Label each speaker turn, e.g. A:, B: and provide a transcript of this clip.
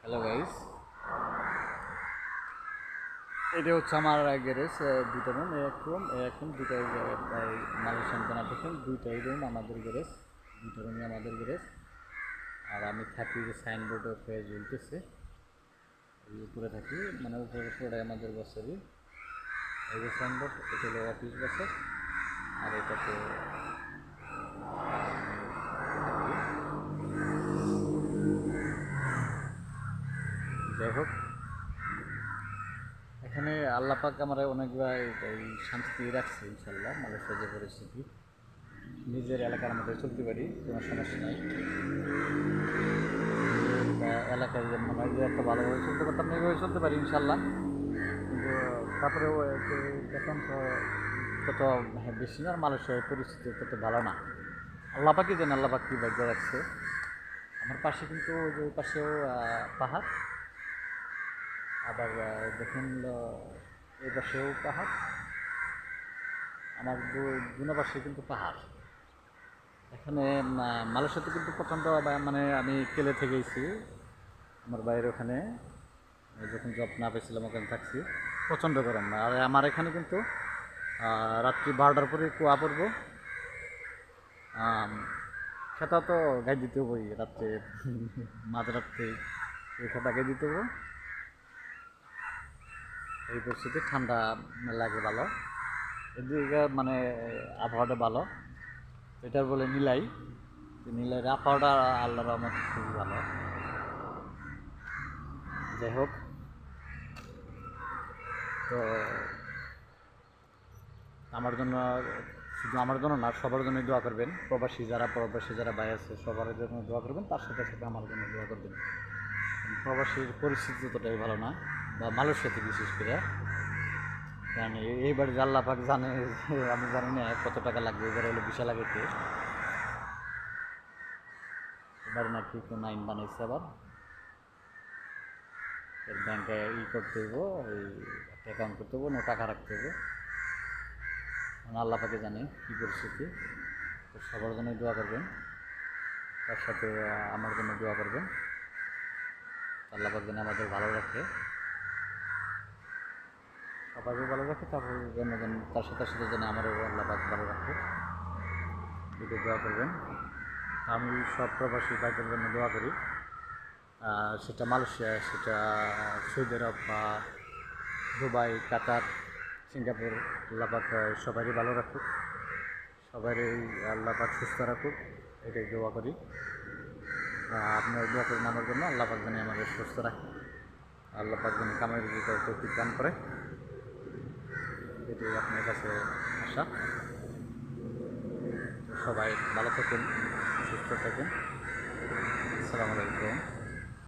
A: Hello guys, এটা হচ্ছে আমার গ্যারেজ। দুটো রুম, এক রুম এক রুম দুটাই মালয়েশিয়ান দেখেন, দুইটাই রুম আমাদের গ্যারেজ। দুটো রুমই আমাদের গ্যারেজ। আর আমি থাকি যে সাইনবোর্ডে উপরে ঝুলতেছে, এই উপরে থাকি, মানে উপরে পুরোটাই আমাদের বছরই। এই যে সাইনবোর্ড, এটা হলো অফিস বছর। আর এটাতে যাই হোক, এখানে আল্লাহ পাক আমার অনেকবার এই শান্তিতে রাখছে ইনশাল্লাহ। মালয়েশিয়ার যে পরিস্থিতি, নিজের এলাকার মধ্যে চলতে পারি, কোনো সমস্যা নাই। এলাকায় যে মনে হয় যে একটা ভালোভাবে চলতে পারতাম, এইভাবে চলতে পারি ইনশাল্লাহ। কিন্তু তারপরেও বেতন তো তত বেশি না, আর মালয়েশিয়ার পরিস্থিতি তত ভালো না। আল্লাহ পাকই জানে আল্লাহ পাক কী ভাগ্য রাখছে। আমার পাশে কিন্তু যে পাশেও পাহাড়, আবার দেখুন এই পাশেও পাহাড়, আমার দুনো পাশে কিন্তু পাহাড়। এখানে মালয়েশিয়াতে কিন্তু প্রচণ্ড, মানে আমি কেলে থেকে গেছি আমার বাইরে, ওখানে যখন জব না পেয়েছিলাম ওখানে থাকছি, প্রচণ্ড গরম। আর আমার এখানে কিন্তু রাত্রি 12টার পরে কুয়া পড়বো। খেতা তো গাই দিতে হবই রাত্রে, মাঝরাত্রে এই খেতা গাই দিতে হবো। এই পরিস্থিতি ঠান্ডা লাগে ভালো, এদিকে মানে আবহাওয়াটা ভালো। এটার বলে নীলাই, নীলের আবহাওয়াটা আল্লাহর রহমত খুবই ভালো। যাই হোক, তো আমার জন্য, শুধু আমার জন্য না, সবার জন্যই দোয়া করবেন। প্রবাসী যারা ভাই আছে সবার জন্য দোয়া করবেন, তার সাথে সাথে আমার জন্য দোয়া করবেন। প্রবাসীর পরিস্থিতি ততটাই ভালো না, বা মালয়েশিয়াতে বিশেষ করে। কারণ এইবার যে আল্লাহ পাক জানে, আমি জানি না কত টাকা লাগবে। এবার হলো ভিসা লাগাইতে, এবার নাকি কোন আইন বানাইছে আবার, এর ব্যাংকে করতে হইব, এই একটা অ্যাকাউন্ট করতে হবো, টাকা রাখতে হবে। আল্লাহ পাকে জানে কী পরিস্থিতি। তো সবার জন্য দোয়া করবেন, তার সাথে আমার জন্য দোয়া করবেন। আল্লাহ পাক যেন আমাদের ভালো রাখে, সবাইকে ভালো রাখে, তারপর তার সাথে সাথে যেন আমারও আল্লাহ পাক ভালো রাখে, এটা দোয়া করবেন। আমি সব প্রবাসী ভাইদের জন্য দোয়া করি, সেটা মালয়েশিয়া, সেটা সৌদি আরব বা দুবাই, কাতার, সিঙ্গাপুর, আল্লাহ পাক সবাইকে ভালো রাখুক, সবারই আল্লাহ পাক সুস্থ রাখুক, এটাই দোয়া করি। আপনারা দোয়া করুন আমার জন্য, আল্লাহ পাক যেন আমাদের সুস্থ রাখে, আল্লাহ পাক যেন কামাই রুজি করে তৌফিক দান করে, এটাই আপনার কাছে আশা। সবাই ভালো থাকেন, সুস্থ থাকেন। আসসালামু আলাইকুম।